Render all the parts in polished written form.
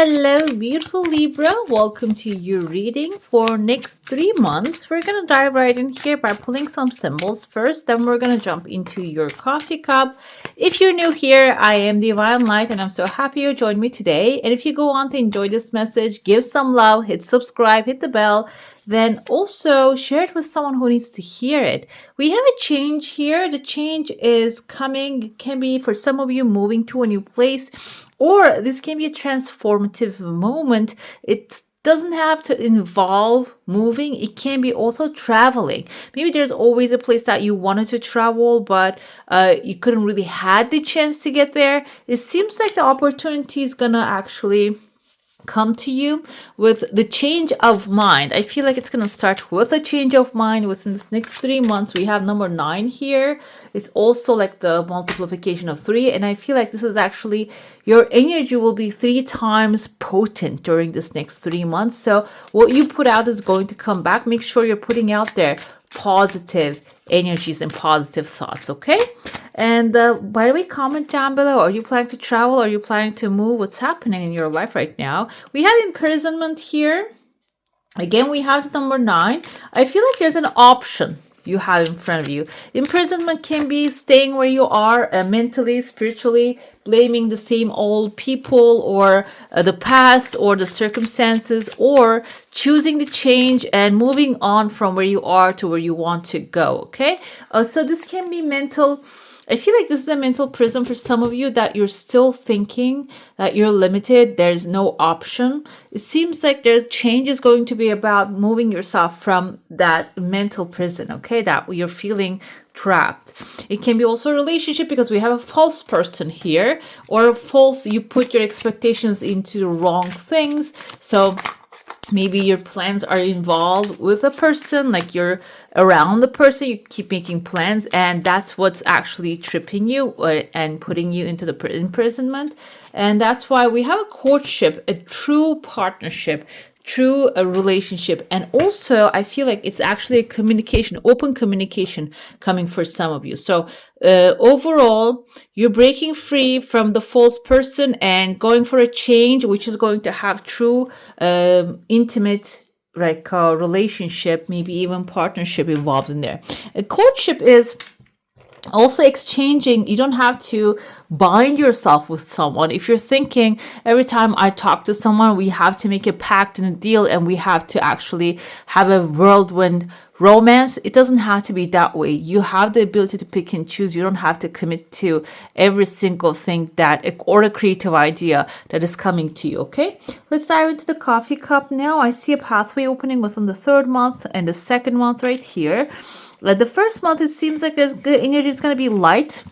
Hello, beautiful Libra. Welcome to your reading for next 3 months. We're going to dive right in here by pulling some symbols first. Then we're going to jump into your coffee cup. If you're new here, I am Divine Light and I'm so happy you joined me today. And if you go on to enjoy this message, give some love, hit subscribe, hit the bell, then also share it with someone who needs to hear it. We have a change here. The change is coming. It can be for some of you moving to a new place, or this can be a transformative moment. It doesn't have to involve moving. It can be also traveling. Maybe there's always a place that you wanted to travel, but you couldn't really had the chance to get there. It seems like the opportunity is gonna actually come to you with the change of mind. I feel like it's going to start with a change of mind within this next 3 months. We have number 9 here. It's also like the multiplication of 3. And I feel like this is actually your energy will be 3 times potent during this next 3 months. So what you put out is going to come back. Make sure you're putting out there positive energies and positive thoughts, okay? And by the way, comment down below. Are you planning to travel? Are you planning to move? What's happening in your life right now? We have imprisonment here. Again, we have number 9. I feel like there's an option you have in front of you. Imprisonment can be staying where you are mentally, spiritually, blaming the same old people or the past or the circumstances, or choosing to change and moving on from where you are to where you want to go, okay? So this can be mental. I feel like this is a mental prison for some of you, that you're still thinking that you're limited. There's no option. It seems like there's change is going to be about moving yourself from that mental prison, okay, that you're feeling trapped. It can be also a relationship, because we have a false person here, or a false, you put your expectations into the wrong things. So maybe your plans are involved with a person, like you're around the person, you keep making plans, and that's what's actually tripping you and putting you into the imprisonment. And that's why we have a courtship, a true partnership, true a relationship. And also I feel like it's actually a communication, open communication coming for some of you. So overall, you're breaking free from the false person and going for a change, which is going to have true intimate relationship, maybe even partnership involved in there. A courtship is also exchanging. You don't have to bind yourself with someone. If you're thinking every time I talk to someone, we have to make a pact and a deal and we have to actually have a whirlwind romance, it doesn't have to be that way. You have the ability to pick and choose. You don't have to commit to every single thing or a creative idea that is coming to you, okay? Let's dive into the coffee cup now. I see a pathway opening within the 3rd month and the 2nd month right here. The 1st month, it seems like there's good energy. It's going to be light.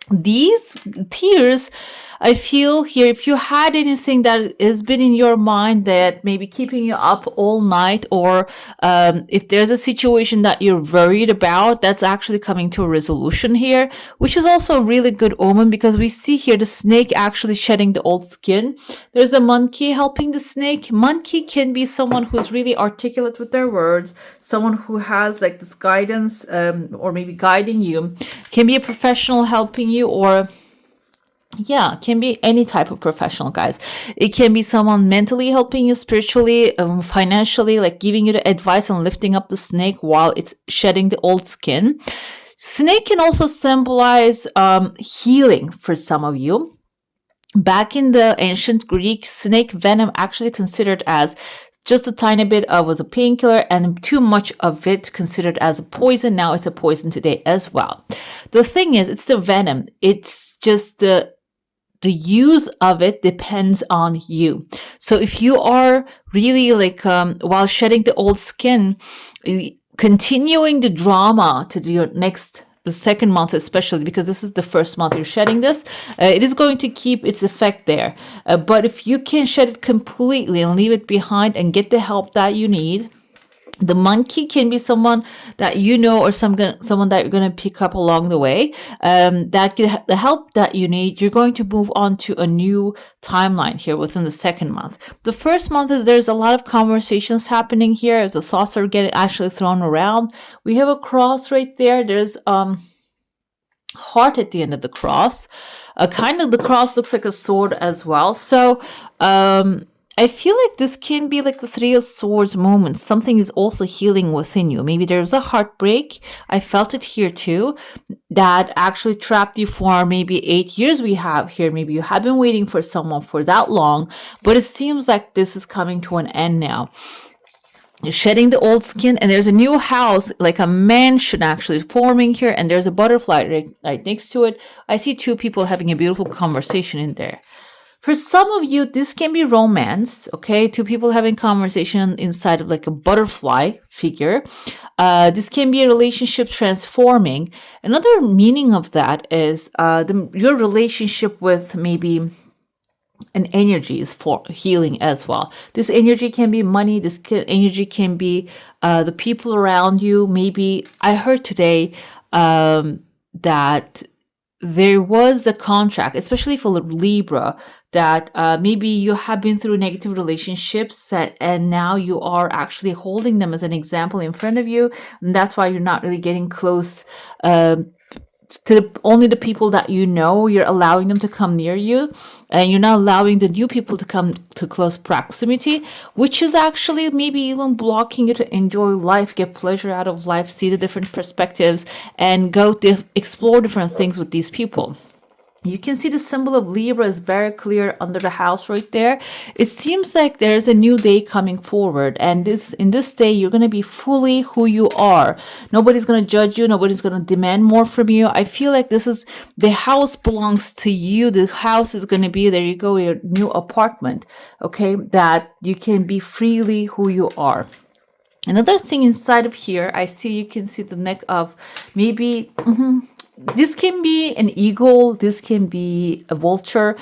These tears, I feel here, if you had anything that has been in your mind that maybe keeping you up all night, or if there's a situation that you're worried about, that's actually coming to a resolution here, which is also a really good omen, because we see here the snake actually shedding the old skin. There's a monkey helping the snake. Monkey can be someone who's really articulate with their words, someone who has like this guidance or maybe guiding you. Can be a professional helping you, or can be any type of professional, guys. It can be someone mentally helping you, spiritually, financially, like giving you the advice on lifting up the snake while it's shedding the old skin. Snake can also symbolize healing for some of you. Back in the ancient Greek, snake venom actually considered as just a tiny bit of was a painkiller, and too much of it considered as a poison. Now it's a poison today as well. The thing is, it's the venom. It's just the use of it depends on you. So if you are really like, while shedding the old skin, continuing the drama to your the 2nd month, especially because this is the 1st month you're shedding this, it is going to keep its effect there. But if you can shed it completely and leave it behind and get the help that you need, the monkey can be someone that you know, or someone that you're going to pick up along the way. That the help that you need, you're going to move on to a new timeline here within the 2nd month. The 1st month is there's a lot of conversations happening here as the thoughts are getting actually thrown around. We have a cross right there. There's heart at the end of the cross. Kind of the cross looks like a sword as well. So I feel like this can be like the Three of Swords moment. Something is also healing within you. Maybe there's a heartbreak. I felt it here too. That actually trapped you for maybe 8 years we have here. Maybe you have been waiting for someone for that long, but it seems like this is coming to an end now. You're shedding the old skin, and there's a new house, like a mansion actually forming here, and there's a butterfly right next to it. I see two people having a beautiful conversation in there. For some of you, this can be romance, okay? Two people having conversation inside of like a butterfly figure. This can be a relationship transforming. Another meaning of that is your relationship with maybe an energy is for healing as well. This energy can be money. This energy can be the people around you. Maybe I heard today that there was a contract, especially for Libra, that maybe you have been through negative relationships and now you are actually holding them as an example in front of you. And that's why you're not really getting close to only the people that you know. You're allowing them to come near you, and you're not allowing the new people to come to close proximity, which is actually maybe even blocking you to enjoy life, get pleasure out of life, see the different perspectives, and go explore different things with these people. You can see the symbol of Libra is very clear under the house right there. It seems like there's a new day coming forward, and in this day you're going to be fully who you are. Nobody's going to judge you. Nobody's going to demand more from you. I feel like the house belongs to you. The house is going to be, there you go, your new apartment, okay, that you can be freely who you are. Another thing inside of here, I see, you can see the neck of maybe this can be an eagle, this can be a vulture.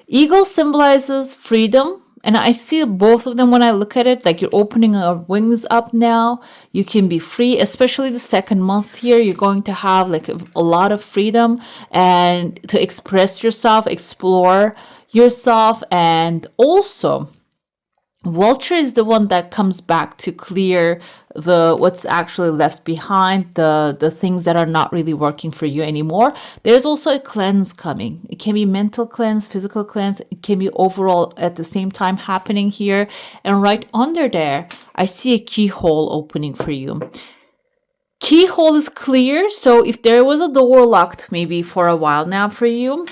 Eagle symbolizes freedom, and I see both of them when I look at it, like you're opening your wings up now. You can be free, especially the second month here. You're going to have like a lot of freedom and to express yourself, explore yourself, and also vulture is the one that comes back to clear what's actually left behind, the things that are not really working for you anymore. There's also a cleanse coming. It can be mental cleanse, physical cleanse. It can be overall at the same time happening here. And right under there, I see a keyhole opening for you. Keyhole is clear. So if there was a door locked maybe for a while now for you,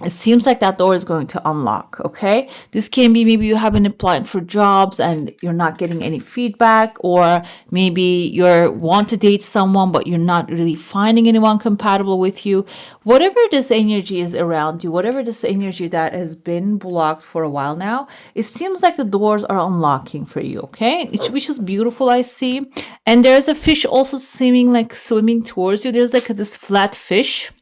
it seems like that door is going to unlock, okay? This can be maybe you have been applying for jobs and you're not getting any feedback, or maybe you want to date someone but you're not really finding anyone compatible with you. Whatever this energy is around you, whatever this energy that has been blocked for a while now, it seems like the doors are unlocking for you, okay? Which is beautiful, I see. And there's a fish also seeming like swimming towards you. There's like this flat fish.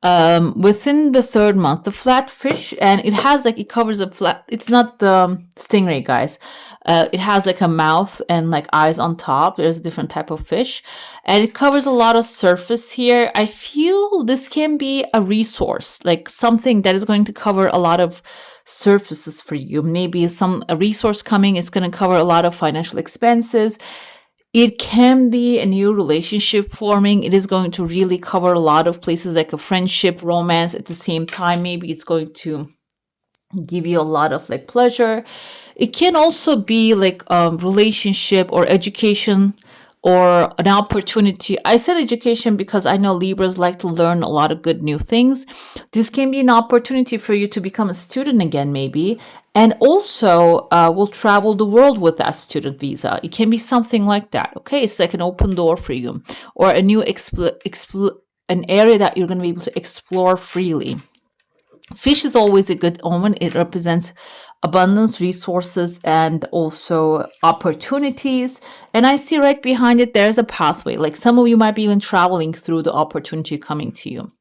Within the third month, the flat fish, and it covers a flat, it's not the stingray, guys. It has like a mouth and like eyes on top. There's a different type of fish, and it covers a lot of surface here. I feel this can be a resource, like something that is going to cover a lot of surfaces for you. Maybe a resource coming, it's going to cover a lot of financial expenses. It can be a new relationship forming. It is going to really cover a lot of places, like a friendship, romance at the same time. Maybe it's going to give you a lot of like pleasure. It can also be like a relationship or education or an opportunity. I said education because I know Libras like to learn a lot of good new things. This can be an opportunity for you to become a student again, maybe, and also will travel the world with that student visa. It can be something like that, okay? It's like an open door for you, or a new an area that you're going to be able to explore freely. Fish is always a good omen. It represents abundance, resources, and also opportunities. And I see right behind it, there's a pathway. Like some of you might be even traveling through the opportunity coming to you.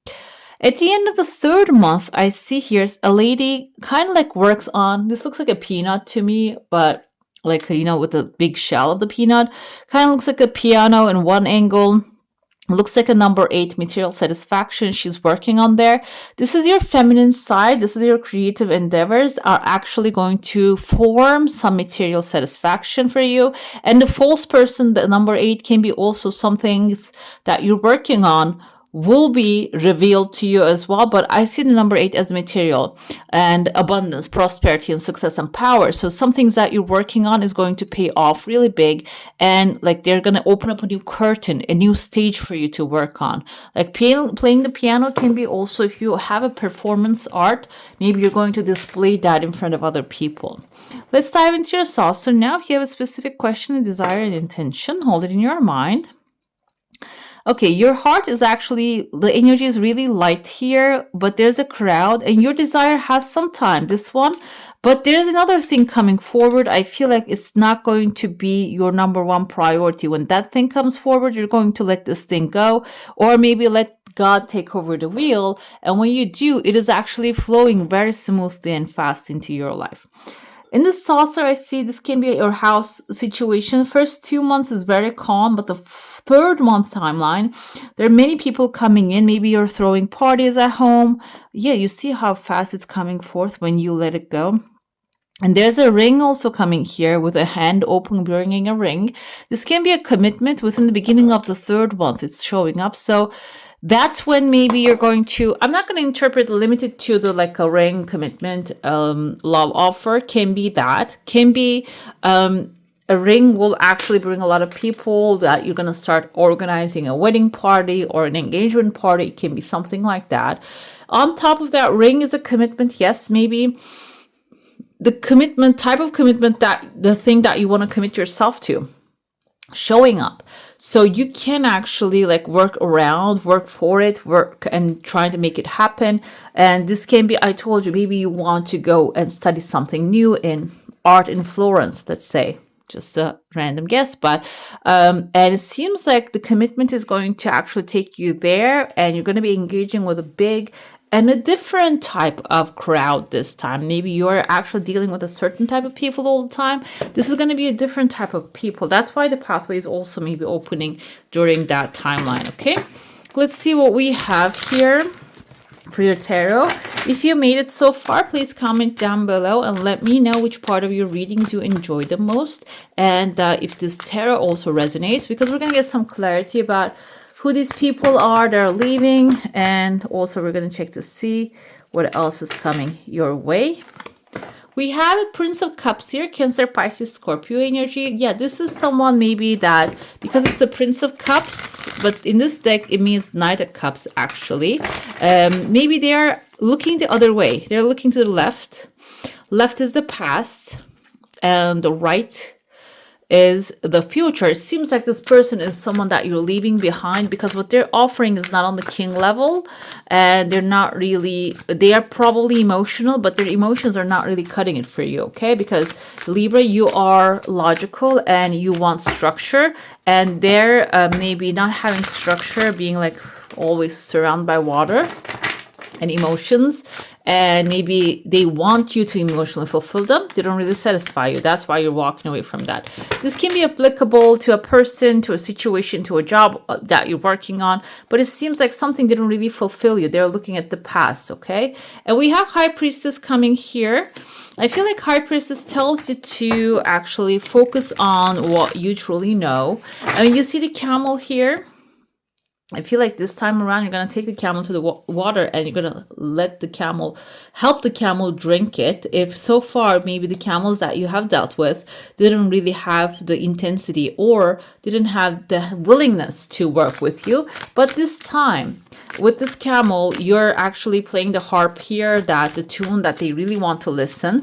At the end of the third month, I see here's a lady kind of like works on, this looks like a peanut to me, but like, with the big shell of the peanut, kind of looks like a piano in one angle. Looks like a number 8, material satisfaction. She's working on there. This is your feminine side. This is your creative endeavors are actually going to form some material satisfaction for you. And the false person, the number 8, can be also some things that you're working on will be revealed to you as well. But I see the number 8 as material and abundance, prosperity, and success and power. So some things that you're working on is going to pay off really big, and like they're going to open up a new curtain, a new stage for you to work on. Like playing the piano can be also, if you have a performance art, maybe you're going to display that in front of other people. Let's dive into your saucer now. If you have a specific question, a desire, and intention, hold it in your mind. Okay, your heart is actually, the energy is really light here, but there's a crowd and your desire has some time, this one. But there's another thing coming forward. I feel like it's not going to be your number one priority. When that thing comes forward, you're going to let this thing go, or maybe let God take over the wheel. And when you do, it is actually flowing very smoothly and fast into your life. In the saucer, I see this can be your house situation. First 2 months is very calm, but the third month timeline, there are many people coming in. Maybe you're throwing parties at home. Yeah, you see how fast it's coming forth when you let it go. And there's a ring also coming here with a hand open, bringing a ring. This can be a commitment within the beginning of the third month. It's showing up. So that's when maybe you're going to, I'm not going to interpret limited to the like a ring commitment, love offer. Can be that. Can be a ring will actually bring a lot of people, that you're going to start organizing a wedding party or an engagement party. It can be something like that. On top of that, ring is a commitment. Yes, maybe the commitment, type of commitment, that the thing that you want to commit yourself to, showing up. So you can actually like work around, work for it, work and trying to make it happen. And this can be, I told you, maybe you want to go and study something new in art in Florence, let's say. Just a random guess, but and it seems like the commitment is going to actually take you there, and you're going to be engaging with a big and a different type of crowd this time. Maybe you're actually dealing with a certain type of people all the time. This is going to be a different type of people. That's why the pathway is also maybe opening during that timeline. Okay, let's see what we have here for your tarot. If you made it so far, please comment down below and let me know which part of your readings you enjoyed the most, and if this tarot also resonates, because we're going to get some clarity about who these people are that are leaving, and also we're going to check to see what else is coming your way. We have a Prince of Cups here, Cancer, Pisces, Scorpio energy. Yeah, this is someone maybe that, because it's a Prince of Cups, but in this deck, it means Knight of Cups, actually. Maybe they are looking the other way. They're looking to the left. Left is the past, and the right is the future. It seems like this person is someone that you're leaving behind, because what they're offering is not on the king level, and they're not really, they are probably emotional, but their emotions are not really cutting it for you, okay? Because Libra, you are logical and you want structure, and they're maybe not having structure, being like always surrounded by water and emotions, and maybe they want you to emotionally fulfill them. They don't really satisfy you. That's why you're walking away from that. This can be applicable to a person, to a situation, to a job that you're working on, but it seems like something didn't really fulfill you. They're looking at the past, okay? And we have High Priestess coming here. I feel like High Priestess tells you to actually focus on what you truly know. And you see the camel here. I feel like this time around, you're going to take the camel to the water, and you're going to let the camel, help the camel drink it. If so far, maybe the camels that you have dealt with didn't really have the intensity, or didn't have the willingness to work with you. But this time, with this camel, you're actually playing the harp here, that the tune that they really want to listen.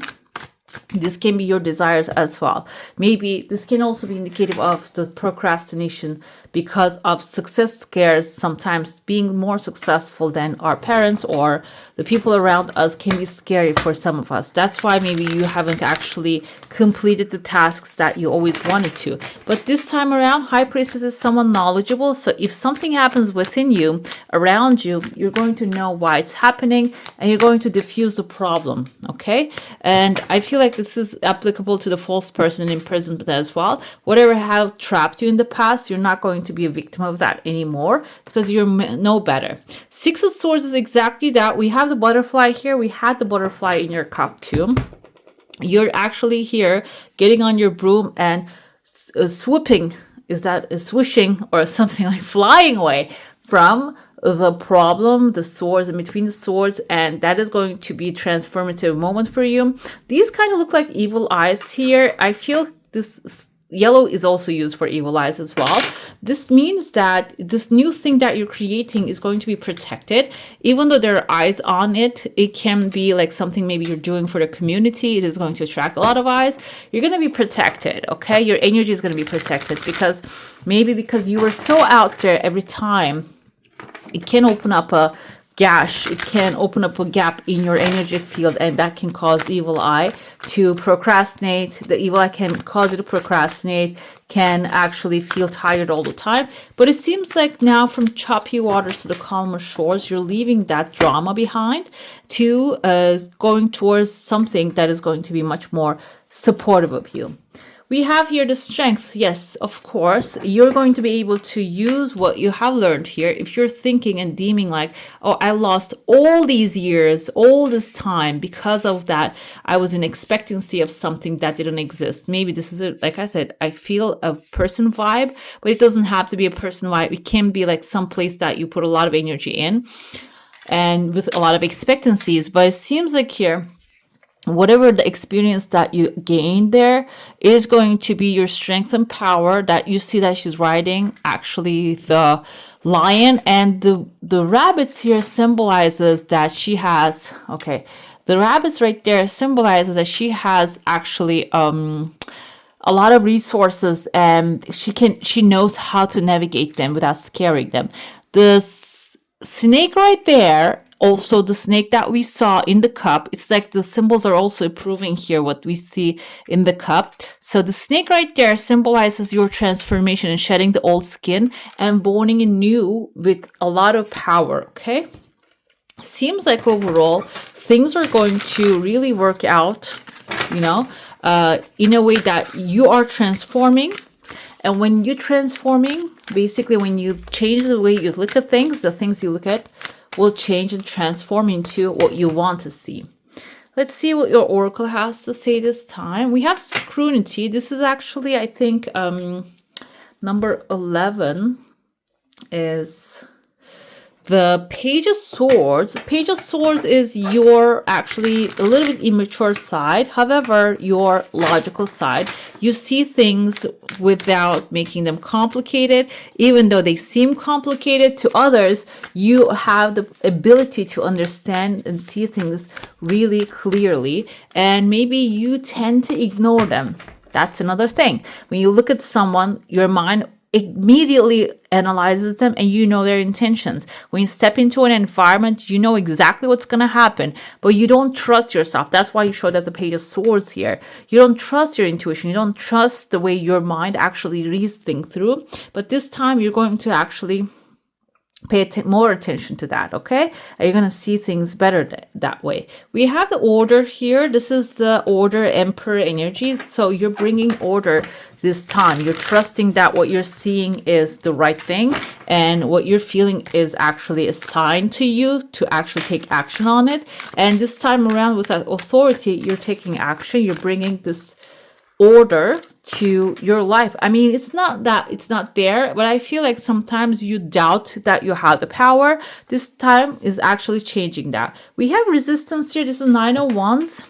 This can be your desires as well. Maybe this can also be indicative of the procrastination because of success scares. Sometimes being more successful than our parents or the people around us can be scary for some of us. That's why maybe you haven't actually completed the tasks that you always wanted to. But this time around, High Priestess is someone knowledgeable. So if something happens within you, around you, you're going to know why it's happening, and you're going to diffuse the problem. Okay. And I feel like this is applicable to the false person in imprisonment as well. Whatever have trapped you in the past, you're not going to be a victim of that anymore, because you know better. Six of Swords is exactly that. We have the butterfly here. We had the butterfly in your cup too. You're actually here getting on your broom and swooping, is that a swooshing or something, like flying away from the problem, the swords, in between the swords, and that is going to be a transformative moment for you. These kind of look like evil eyes here. I feel this yellow is also used for evil eyes as well. This means that this new thing that you're creating is going to be protected. Even though there are eyes on it, it can be like something maybe you're doing for the community. It is going to attract a lot of eyes. You're going to be protected, okay? Your energy is going to be protected because you were so out there every time. It can open up a gash, it can open up a gap in your energy field, and that can cause evil eye to procrastinate. The evil eye can cause you to procrastinate, can actually feel tired all the time. But it seems like now, from choppy waters to the calmer shores, you're leaving that drama behind to going towards something that is going to be much more supportive of you. We have here the strength. Yes, of course, you're going to be able to use what you have learned here. If you're thinking and deeming like, oh, I lost all these years, all this time because of that, I was in expectancy of something that didn't exist. Maybe this is, like I said, I feel a person vibe, but it doesn't have to be a person vibe. It can be like some place that you put a lot of energy in and with a lot of expectancies. But it seems like here, whatever the experience that you gained there is going to be your strength and power. That you see that she's riding actually the lion, and the rabbits here symbolizes that she has, okay, the rabbits right there symbolizes that she has actually a lot of resources, and she knows how to navigate them without scaring them. The snake right there, also the snake that we saw in the cup, it's like the symbols are also proving here what we see in the cup. So the snake right there symbolizes your transformation and shedding the old skin and borning anew with a lot of power, okay? Seems like overall things are going to really work out, in a way that you are transforming. And when you're transforming, basically when you change the way you look at things, the things you look at will change and transform into what you want to see. Let's see what your oracle has to say this time. We have scrutiny. This is actually, I think, number 11 is the Page of Swords. Page of Swords is your actually a little bit immature side. However, your logical side. You see things without making them complicated. Even though they seem complicated to others, you have the ability to understand and see things really clearly. And maybe you tend to ignore them. That's another thing. When you look at someone, your mind immediately analyzes them and you know their intentions. When you step into an environment, you know exactly what's going to happen, but you don't trust yourself. That's why you showed up the Page of Swords here. You don't trust your intuition. You don't trust the way your mind actually reads things through. But this time you're going to actually pay more attention to that, okay? And you're going to see things better that way. We have the order here. This is the order emperor energy. So you're bringing order this time. You're trusting that what you're seeing is the right thing, and what you're feeling is actually a sign to you to actually take action on it. And this time around with that authority, you're taking action. You're bringing this order to your life. I mean, it's not that it's not there, but I feel like sometimes you doubt that you have the power. This time is actually changing that. We have resistance here. This is 9 of Wands.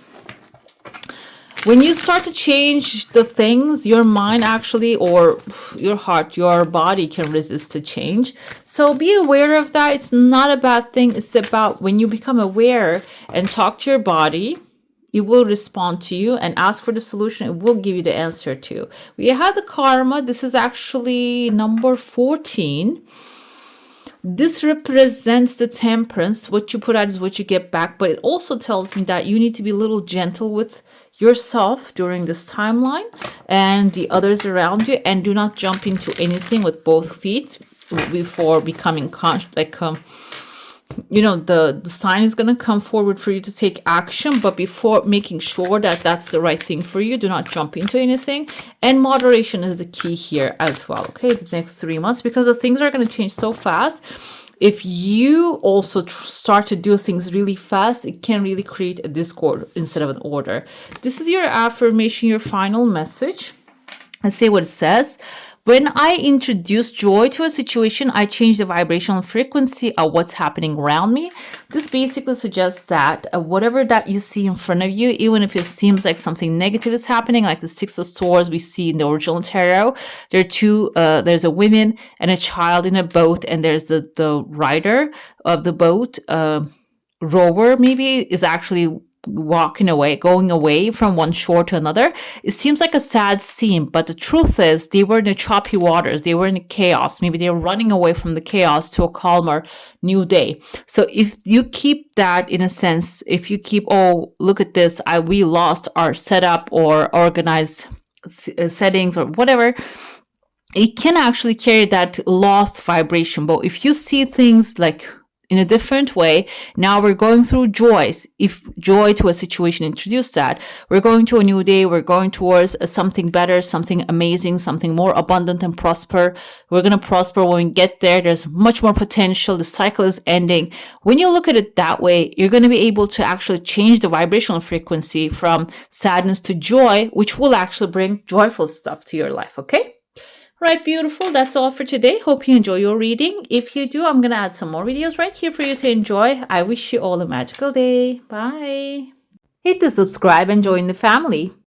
When you start to change the things, your mind actually, or your heart, your body can resist to change. So be aware of that. It's not a bad thing. It's about when you become aware and talk to your body, it will respond to you, and ask for the solution. It will give you the answer too. We have the karma. This is actually number 14. This represents the temperance. What you put out is what you get back. But it also tells me that you need to be a little gentle with yourself during this timeline and the others around you, and do not jump into anything with both feet before becoming conscious. The sign is going to come forward for you to take action, but before making sure that that's the right thing for you, do not jump into anything. And moderation is the key here as well, okay, the next 3 months, because the things are going to change so fast. If you also start to do things really fast, it can really create a discord instead of an order. This is your affirmation, your final message. Let's see what it says. When I introduce joy to a situation, I change the vibrational frequency of what's happening around me. This basically suggests that whatever that you see in front of you, even if it seems like something negative is happening, like the Six of Swords we see in the original tarot, there's a woman and a child in a boat, and there's the rider of the boat, rower maybe, is actually walking away, going away from one shore to another. It seems like a sad scene, but the truth is they were in the choppy waters. They were in the chaos. Maybe they were running away from the chaos to a calmer new day. So if you keep that, in a sense, if you keep, oh, look at this, we lost our setup or organized settings or whatever, it can actually carry that lost vibration. But if you see things like in a different way, now we're going through joys. If joy to a situation introduced that, we're going to a new day, we're going towards something better, something amazing, something more abundant and prosper. We're going to prosper when we get there. There's much more potential. The cycle is ending. When you look at it that way, you're going to be able to actually change the vibrational frequency from sadness to joy, which will actually bring joyful stuff to your life, okay? Right, beautiful. That's all for today. Hope you enjoy your reading. If you do, I'm going to add some more videos right here for you to enjoy. I wish you all a magical day. Bye. Hit the subscribe and join the family.